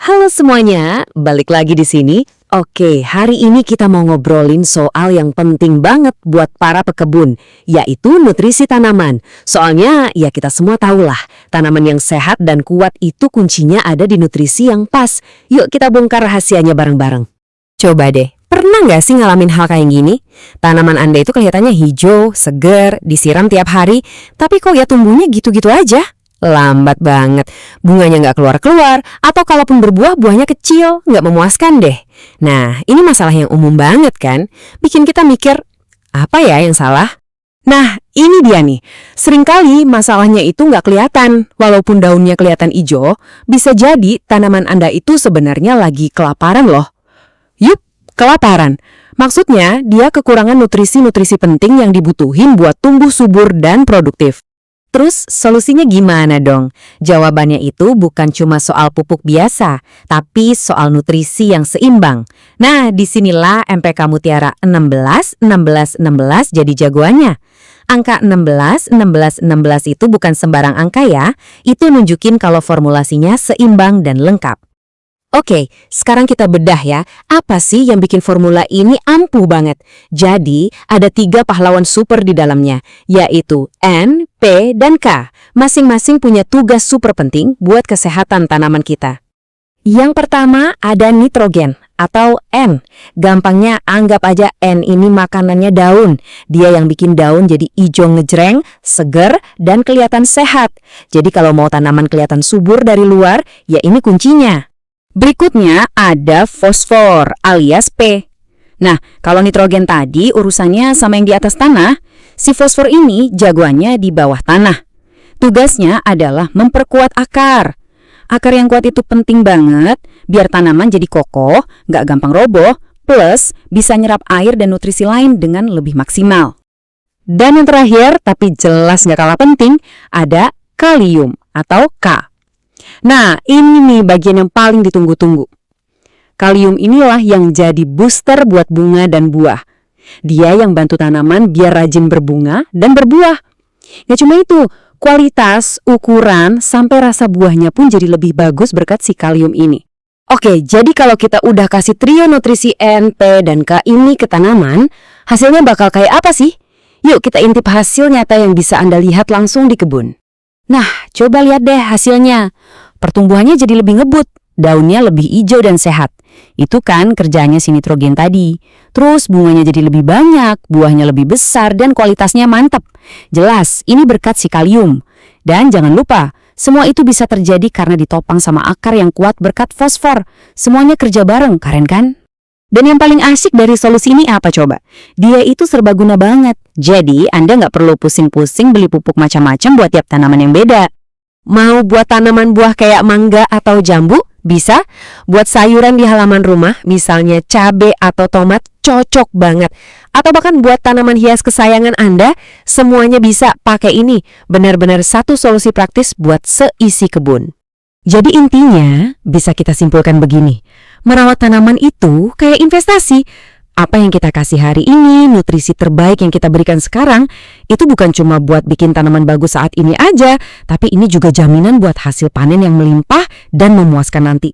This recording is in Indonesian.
Halo semuanya, balik lagi di sini. Oke, hari ini kita mau ngobrolin soal yang penting banget buat para pekebun, yaitu nutrisi tanaman. Soalnya, ya kita semua tahulah, tanaman yang sehat dan kuat itu kuncinya ada di nutrisi yang pas. Yuk kita bongkar rahasianya bareng-bareng. Coba deh, pernah nggak sih ngalamin hal kayak gini? Tanaman Anda itu kelihatannya hijau, seger, disiram tiap hari, tapi kok ya tumbuhnya gitu-gitu aja? Lambat banget, bunganya nggak keluar-keluar, atau kalaupun berbuah buahnya kecil, nggak memuaskan deh. Nah, ini masalah yang umum banget kan? Bikin kita mikir, apa ya yang salah? Nah, ini dia nih. Seringkali masalahnya itu nggak kelihatan. Walaupun daunnya kelihatan hijau, bisa jadi tanaman Anda itu sebenarnya lagi kelaparan loh. Yup, kelaparan. Maksudnya, dia kekurangan nutrisi-nutrisi penting yang dibutuhin buat tumbuh subur dan produktif. Terus solusinya gimana dong? Jawabannya itu bukan cuma soal pupuk biasa, tapi soal nutrisi yang seimbang. Nah, disinilah MPK Mutiara 16-16-16 jadi jagoannya. Angka 16-16-16 itu bukan sembarang angka ya, itu nunjukin kalau formulasinya seimbang dan lengkap. Oke, sekarang kita bedah ya, apa sih yang bikin formula ini ampuh banget? Jadi, ada 3 pahlawan super di dalamnya, yaitu N, P, dan K. Masing-masing punya tugas super penting buat kesehatan tanaman kita. Yang pertama ada nitrogen atau N. Gampangnya anggap aja N ini makanannya daun. Dia yang bikin daun jadi hijau ngejreng, seger, dan kelihatan sehat. Jadi kalau mau tanaman kelihatan subur dari luar, ya ini kuncinya. Berikutnya ada fosfor alias P. Nah, kalau nitrogen tadi urusannya sama yang di atas tanah, si fosfor ini jagoannya di bawah tanah. Tugasnya adalah memperkuat akar. Akar yang kuat itu penting banget biar tanaman jadi kokoh, nggak gampang roboh, plus bisa nyerap air dan nutrisi lain dengan lebih maksimal. Dan yang terakhir, tapi jelas nggak kalah penting, ada kalium atau K. Nah, ini nih bagian yang paling ditunggu-tunggu. Kalium inilah yang jadi booster buat bunga dan buah. Dia yang bantu tanaman biar rajin berbunga dan berbuah. Gak cuma itu, kualitas, ukuran, sampai rasa buahnya pun jadi lebih bagus berkat si kalium ini. Oke, jadi kalau kita udah kasih trio nutrisi N, P, dan K ini ke tanaman, hasilnya bakal kayak apa sih? Yuk kita intip hasil nyata yang bisa Anda lihat langsung di kebun. Nah, coba lihat deh hasilnya. Pertumbuhannya jadi lebih ngebut, daunnya lebih hijau dan sehat. Itu kan kerjanya si nitrogen tadi. Terus bunganya jadi lebih banyak, buahnya lebih besar, dan kualitasnya mantap. Jelas, ini berkat si kalium. Dan jangan lupa, semua itu bisa terjadi karena ditopang sama akar yang kuat berkat fosfor. Semuanya kerja bareng, keren kan? Dan yang paling asik dari solusi ini apa coba? Dia itu serbaguna banget. Jadi, Anda nggak perlu pusing-pusing beli pupuk macam-macam buat tiap tanaman yang beda. Mau buat tanaman buah kayak mangga atau jambu? Bisa. Buat sayuran di halaman rumah, misalnya cabai atau tomat, cocok banget. Atau bahkan buat tanaman hias kesayangan Anda, semuanya bisa pakai ini. Benar-benar satu solusi praktis buat seisi kebun. Jadi intinya, bisa kita simpulkan begini. Merawat tanaman itu kayak investasi. Apa yang kita kasih hari ini, nutrisi terbaik yang kita berikan sekarang, itu bukan cuma buat bikin tanaman bagus saat ini aja, tapi ini juga jaminan buat hasil panen yang melimpah dan memuaskan nanti.